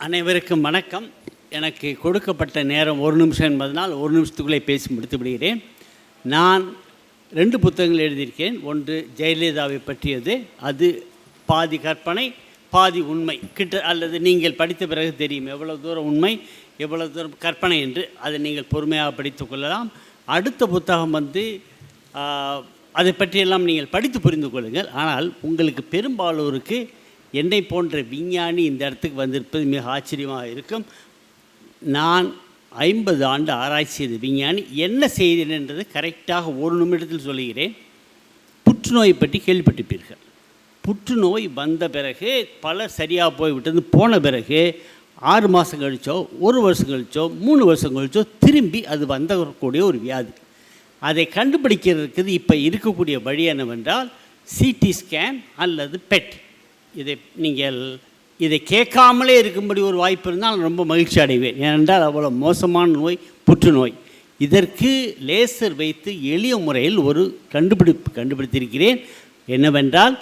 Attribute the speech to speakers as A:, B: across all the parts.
A: அனைவருக்கும் வணக்கம். எனக்கு கொடுக்கப்பட்ட நேரம் 1 நிமிஷம் என்பதனால் 1 நிமிஷத்துக்குள்ளே பேசி முடித்து விடுகிறேன். நான் 2 புத்தகங்கள் எழுதியிருக்கேன். ஒன்று ஜெயலலிதாவை பற்றியது, அது பாதி கற்பனை பாதி உண்மை அல்லது நீங்கள் படித்த பிறகு தெரியும் எவ்வளோ தூரம் உண்மை எவ்வளோ தூரம் கற்பனை என்று. அதை நீங்கள் பொறுமையாக படித்து கொள்ளலாம். அடுத்த புத்தகம் அதை பற்றியெல்லாம் நீங்கள் படித்து புரிந்து கொள்ளுங்கள். ஆனால் உங்களுக்கு பெரும்பாலோருக்கு என்னை போன்ற விஞ்ஞானி இந்த இடத்துக்கு வந்திருப்பது மிக ஆச்சரியமாக இருக்கும். நான் 50 ஆண்டு ஆராய்ச்சி செய்த விஞ்ஞானி. என்ன செய்தேன் என்றது கரெக்டாக 1 நிமிடத்தில் சொல்லுகிறேன். புற்றுநோயை பற்றி கேள்விப்பட்டிருப்பீர்கள். புற்றுநோய் வந்த பிறகு பலர் சரியாக போய்விட்டது. போன பிறகு 6 மாதம் கழிச்சோ 1 வருஷம் கழிச்சோ 3 வருஷம் கழிச்சோ திரும்பி அது வந்தக்கூடிய ஒரு வியாதி. அதை கண்டுபிடிக்கிறதுக்கு இப்போ இருக்கக்கூடிய வழி என்னவென்றால் சிடி ஸ்கேன் அல்லது பெட். இதை கேட்காமலே இருக்கும்படி ஒரு வாய்ப்பு இருந்தால் ரொம்ப மகிழ்ச்சி அடைவேன். ஏனென்றால் அவ்வளோ மோசமான நோய் புற்றுநோய். இதற்கு லேசர் வைத்து எளிய முறையில் ஒரு கண்டுபிடித்திருக்கிறேன். என்னவென்றால்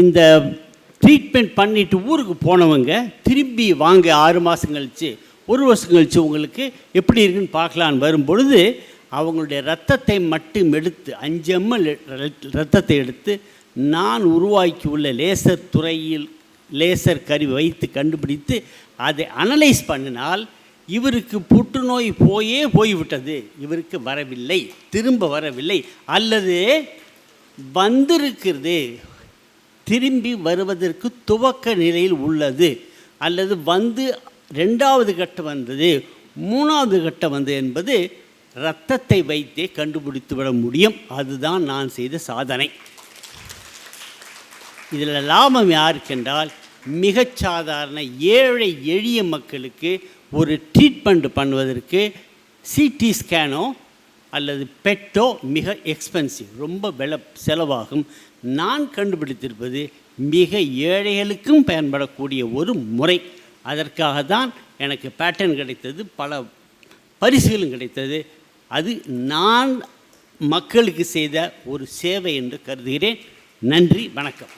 A: இந்த ட்ரீட்மெண்ட் பண்ணிவிட்டு ஊருக்கு போனவங்க திரும்பி வாங்க 6 மாதம் கழித்து 1 வருஷம் கழித்து உங்களுக்கு எப்படி இருக்குன்னு பார்க்கலான்னு வரும்பொழுது அவங்களுடைய இரத்தத்தை மட்டும் எடுத்து 5 ml இரத்தத்தை எடுத்து நான் உருவாக்கி உள்ள லேசர் துறையில் லேசர் கருவி வைத்து கண்டுபிடித்து அதை அனலைஸ் பண்ணினால் இவருக்கு புற்றுநோய் போய்விட்டது, இவருக்கு வரவில்லை, திரும்ப வரவில்லை, அல்லது வந்திருக்கிறது திரும்பி வருவதற்கு துவக்க நிலையில் உள்ளது, அல்லது 2வது கட்டம் வந்தது 3வது கட்டம் வந்தது என்பது இரத்தத்தை வைத்தே கண்டுபிடித்து விட முடியும். அதுதான் நான் செய்த சாதனை. இதில் லாபம் யாருக்கென்றால் மிகச் சாதாரண ஏழை எளிய மக்களுக்கு ஒரு ட்ரீட்மெண்ட் பண்ணுவதற்கு சிடி ஸ்கேனோ அல்லது பெட்டோ மிக எக்ஸ்பென்சிவ், ரொம்ப செலவாகும். நான் கண்டுபிடித்திருப்பது மிக ஏழைகளுக்கும் பயன்படக்கூடிய ஒரு முறை. அதற்காக தான் எனக்கு பேட்டன் கிடைத்தது, பல பரிசுகளும் கிடைத்தது. அது நான் மக்களுக்கு செய்த ஒரு சேவை என்று கருதுகிறேன். நன்றி, வணக்கம்.